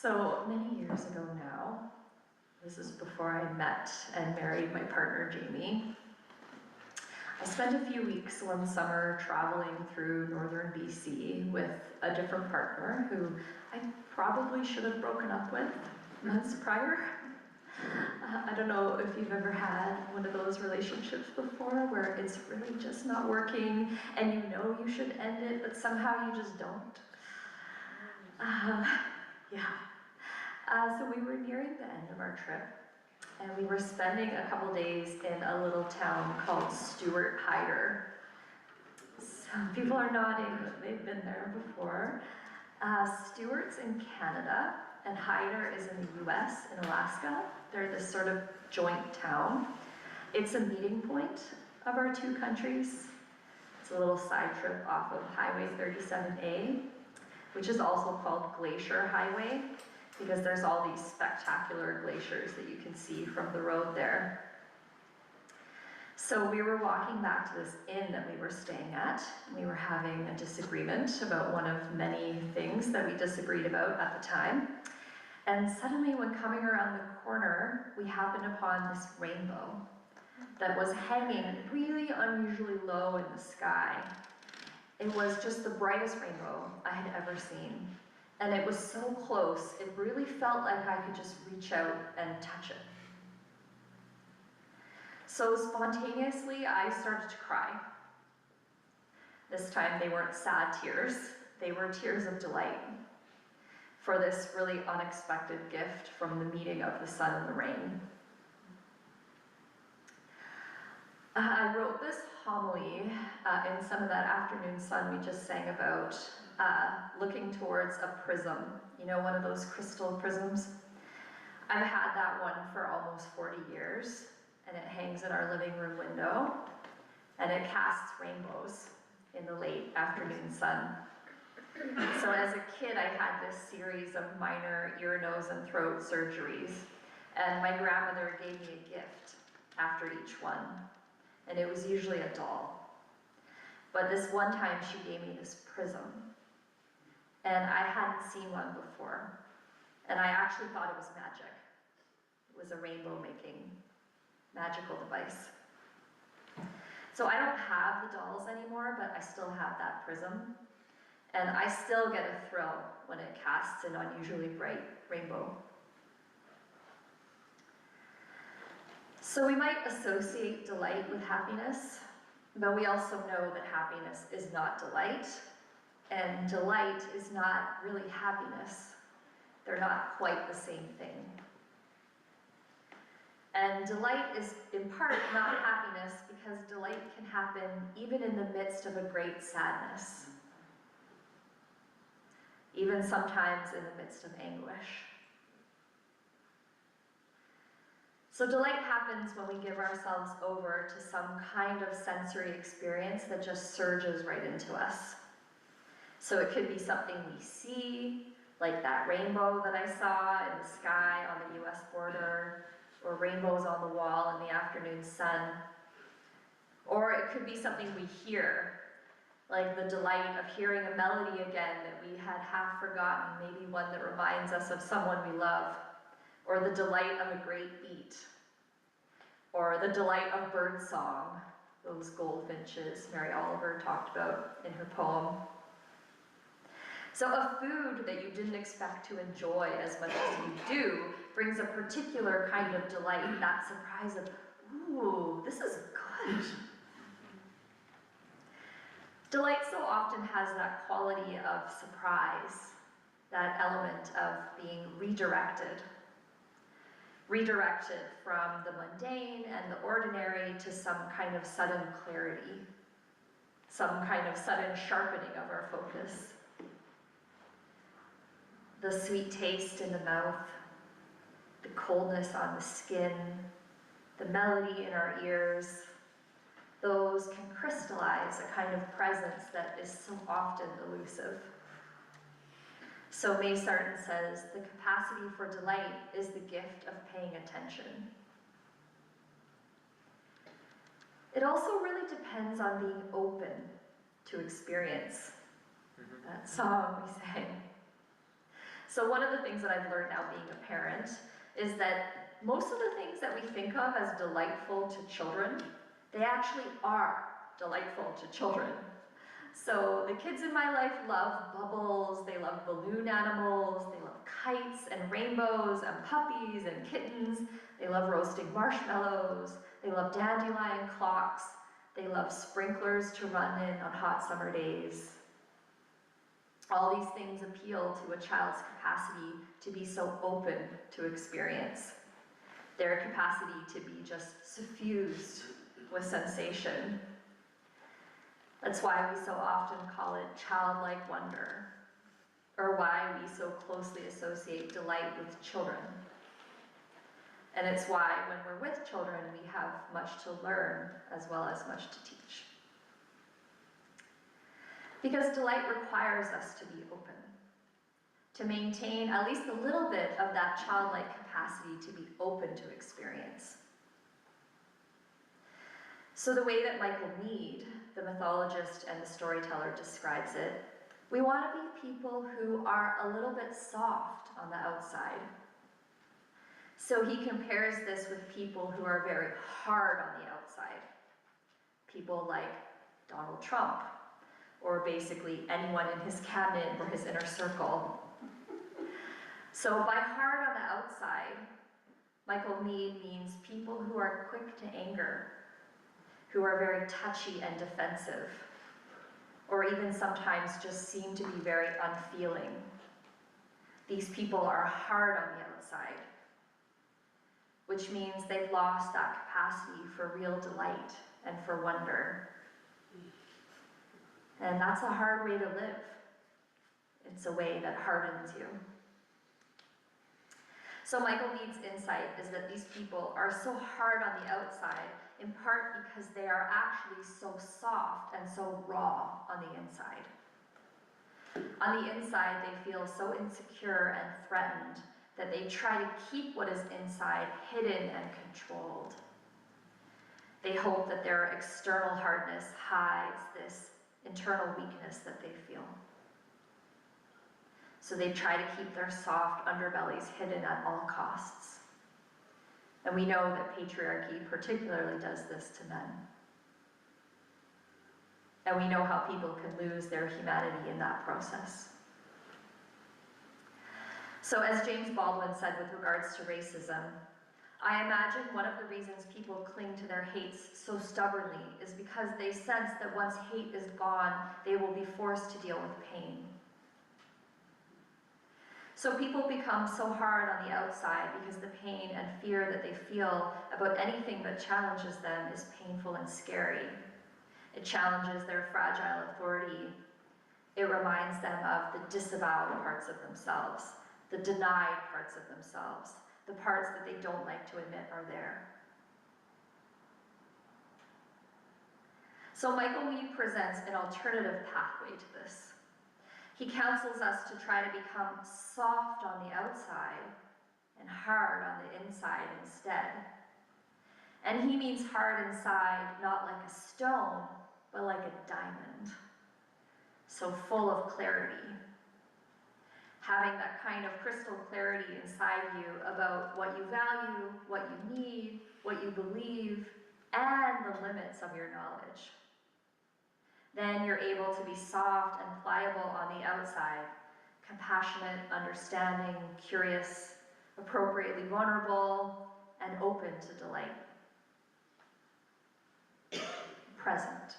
So many years ago now, this is before I met and married my partner Jamie, I spent a few weeks one summer traveling through northern BC with a different partner who I probably should have broken up with months prior. I don't know if you've ever had one of those relationships before where it's really just not working and you know you should end it, but somehow you just don't. So we were nearing the end of our trip, and we were spending a couple days in a little town called Stewart Hyder. Some people are nodding, but they've been there before. Stewart's in Canada, and Hyder is in the US, in Alaska. They're this sort of joint town. It's a meeting point of our two countries. It's a little side trip off of Highway 37A, which is also called Glacier Highway, because there's all these spectacular glaciers that you can see from the road there. So we were walking back to this inn that we were staying at, and we were having a disagreement about one of many things that we disagreed about at the time. And suddenly, when coming around the corner, we happened upon this rainbow that was hanging really unusually low in the sky. It was just the brightest rainbow I had ever seen. And it was so close, it really felt like I could just reach out and touch it. So spontaneously, I started to cry. This time they weren't sad tears, they were tears of delight for this really unexpected gift from the meeting of the sun and the rain. I wrote this homily in some of that afternoon sun we just sang about, looking towards a prism, you know, one of those crystal prisms. I've had that one for almost 40 years, and it hangs in our living room window, and it casts rainbows in the late afternoon sun. So as a kid, I had this series of minor ear, nose, and throat surgeries, and my grandmother gave me a gift after each one, and it was usually a doll. But this one time, she gave me this prism, and I hadn't seen one before, and I actually thought it was magic. It was a rainbow-making magical device. So I don't have the dolls anymore, but I still have that prism, and I still get a thrill when it casts an unusually bright rainbow. So we might associate delight with happiness, but we also know that happiness is not delight, and delight is not really happiness. They're not quite the same thing. And delight is in part not happiness, because delight can happen even in the midst of a great sadness, even sometimes in the midst of anguish. So delight happens when we give ourselves over to some kind of sensory experience that just surges right into us. So it could be something we see, like that rainbow that I saw in the sky on the US border, or rainbows on the wall in the afternoon sun. Or it could be something we hear, like the delight of hearing a melody again that we had half forgotten, maybe one that reminds us of someone we love, or the delight of a great beat, or the delight of birdsong, those goldfinches Mary Oliver talked about in her poem. So a food that you didn't expect to enjoy as much as you do brings a particular kind of delight, that surprise of, ooh, this is good. Delight so often has that quality of surprise, that element of being redirected from the mundane and the ordinary to some kind of sudden clarity, some kind of sudden sharpening of our focus. The sweet taste in the mouth, the coldness on the skin, the melody in our ears, those can crystallize a kind of presence that is so often elusive. So May Sarton says, the capacity for delight is the gift of paying attention. It also really depends on being open to experience. That song we sang. So one of the things that I've learned now being a parent is that most of the things that we think of as delightful to children, they actually are delightful to children. So the kids in my life love bubbles, they love balloon animals, they love kites and rainbows and puppies and kittens, they love roasting marshmallows, they love dandelion clocks, they love sprinklers to run in on hot summer days. All these things appeal to a child's capacity to be so open to experience, their capacity to be just suffused with sensation. That's why we so often call it childlike wonder, or why we so closely associate delight with children. And it's why when we're with children, we have much to learn as well as much to teach. Because delight requires us to be open, to maintain at least a little bit of that childlike capacity to be open to experience. So the way that Michael Meade, the mythologist and the storyteller, describes it, we want to be people who are a little bit soft on the outside. So he compares this with people who are very hard on the outside. People like Donald Trump, or basically anyone in his cabinet or his inner circle. So by hard on the outside, Michael Meade means people who are quick to anger, who are very touchy and defensive, or even sometimes just seem to be very unfeeling. These people are hard on the outside, which means they've lost that capacity for real delight and for wonder. And that's a hard way to live. It's a way that hardens you. So Michael Meade's insight is that these people are so hard on the outside, in part because they are actually so soft and so raw on the inside. On the inside, they feel so insecure and threatened that they try to keep what is inside hidden and controlled. They hope that their external hardness hides this internal weakness that they feel. So they try to keep their soft underbellies hidden at all costs. And we know that patriarchy particularly does this to men. And we know how people can lose their humanity in that process. So as James Baldwin said with regards to racism, I imagine one of the reasons people cling to their hates so stubbornly is because they sense that once hate is gone, they will be forced to deal with pain. So people become so hard on the outside because the pain and fear that they feel about anything that challenges them is painful and scary. It challenges their fragile authority. It reminds them of the disavowed parts of themselves, the denied parts of themselves, the parts that they don't like to admit are there. So Michael Meade presents an alternative pathway to this. He counsels us to try to become soft on the outside and hard on the inside instead. And he means hard inside, not like a stone, but like a diamond. So full of clarity. Having that kind of crystal clarity inside you about what you value, what you need, what you believe, and the limits of your knowledge. Then you're able to be soft and pliable on the outside, compassionate, understanding, curious, appropriately vulnerable, and open to delight. Present.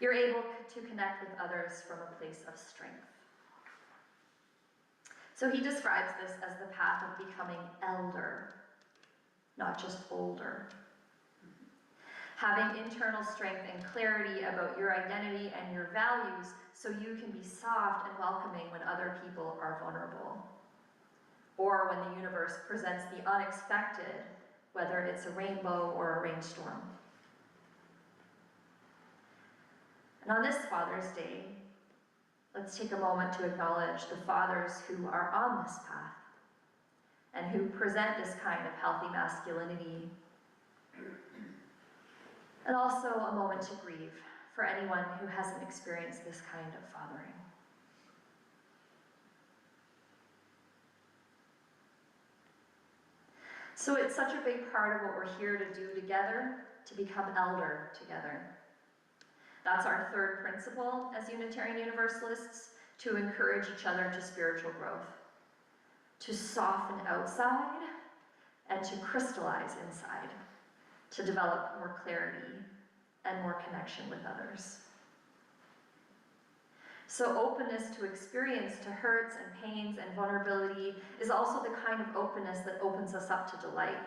You're able to connect with others from a place of strength. So he describes this as the path of becoming elder, not just older. Having internal strength and clarity about your identity and your values so you can be soft and welcoming when other people are vulnerable. Or when the universe presents the unexpected, whether it's a rainbow or a rainstorm. And on this Father's Day, let's take a moment to acknowledge the fathers who are on this path and who present this kind of healthy masculinity. And also a moment to grieve for anyone who hasn't experienced this kind of fathering. So it's such a big part of what we're here to do together, to become elder together. That's our third principle as Unitarian Universalists, to encourage each other to spiritual growth, to soften outside and to crystallize inside, to develop more clarity and more connection with others. So openness to experience, to hurts and pains and vulnerability is also the kind of openness that opens us up to delight.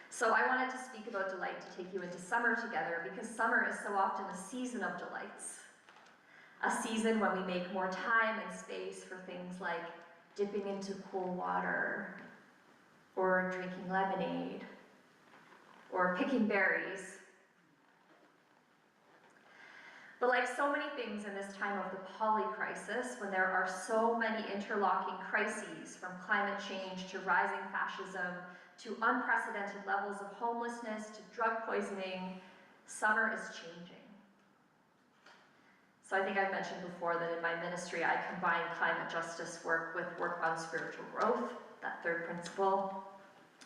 So I wanted to speak about delight to take you into summer together, because summer is so often a season of delights. A season when we make more time and space for things like dipping into cool water, or drinking lemonade, or picking berries. But like so many things in this time of the poly-crisis, when there are so many interlocking crises, from climate change to rising fascism, to unprecedented levels of homelessness, to drug poisoning, summer is changing. So I think I've mentioned before that in my ministry, I combine climate justice work with work on spiritual growth, that third principle.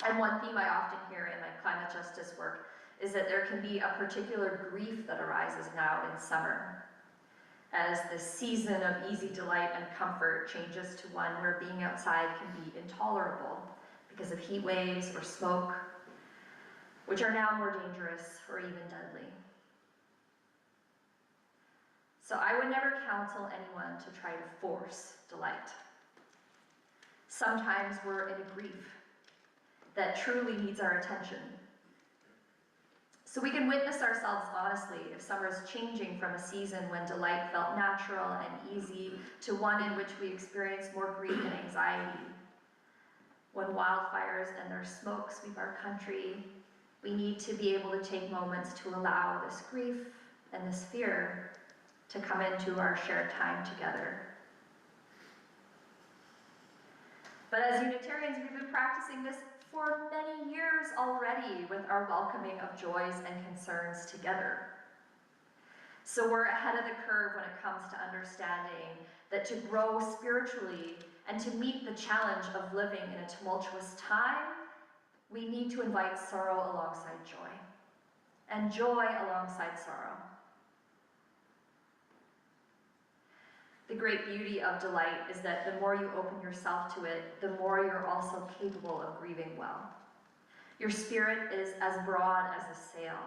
And one theme I often hear in my climate justice work is that there can be a particular grief that arises now in summer, as the season of easy delight and comfort changes to one where being outside can be intolerable because of heat waves or smoke, which are now more dangerous or even deadly. So I would never counsel anyone to try to force delight. Sometimes we're in a grief that truly needs our attention. So we can witness ourselves honestly if summer is changing from a season when delight felt natural and easy to one in which we experience more grief and anxiety. When wildfires and their smoke sweep our country, we need to be able to take moments to allow this grief and this fear to come into our shared time together. But as Unitarians, we've been practicing this for many years already with our welcoming of joys and concerns together. So we're ahead of the curve when it comes to understanding that to grow spiritually and to meet the challenge of living in a tumultuous time, we need to invite sorrow alongside joy, and joy alongside sorrow. The great beauty of delight is that the more you open yourself to it, the more you're also capable of grieving well. Your spirit is as broad as a sail,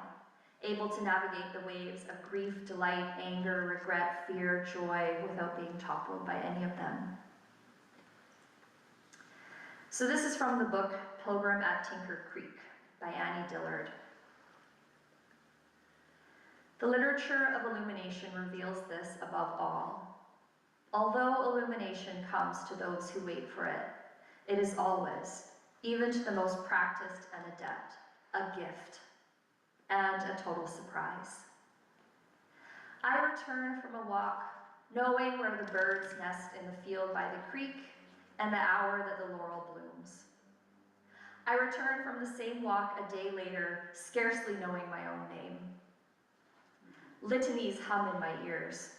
able to navigate the waves of grief, delight, anger, regret, fear, joy, without being toppled by any of them. So this is from the book Pilgrim at Tinker Creek by Annie Dillard. The literature of illumination reveals this above all. Although illumination comes to those who wait for it, it is always, even to the most practiced and adept, a gift and a total surprise. I return from a walk, knowing where the birds nest in the field by the creek and the hour that the laurel blooms. I return from the same walk a day later, scarcely knowing my own name. Litanies hum in my ears.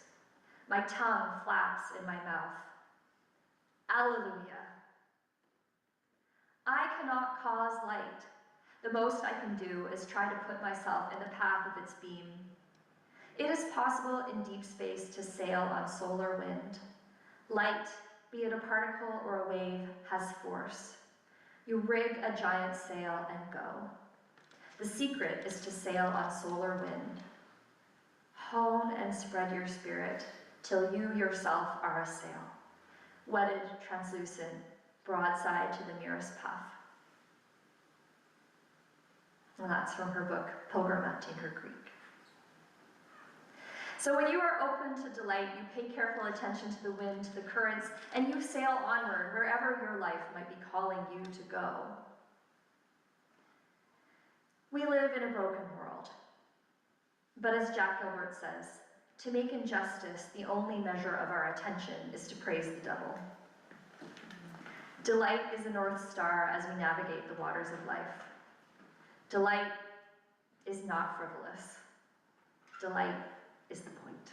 My tongue flaps in my mouth. Alleluia. I cannot cause light. The most I can do is try to put myself in the path of its beam. It is possible in deep space to sail on solar wind. Light, be it a particle or a wave, has force. You rig a giant sail and go. The secret is to sail on solar wind. Hone and spread your spirit till you yourself are a sail, wedded, translucent, broadside to the merest puff. And that's from her book, Pilgrim at Tinker Creek. So when you are open to delight, you pay careful attention to the wind, to the currents, and you sail onward wherever your life might be calling you to go. We live in a broken world. But as Jack Gilbert says, to make injustice the only measure of our attention is to praise the devil. Delight is a North Star as we navigate the waters of life. Delight is not frivolous. Delight is the point.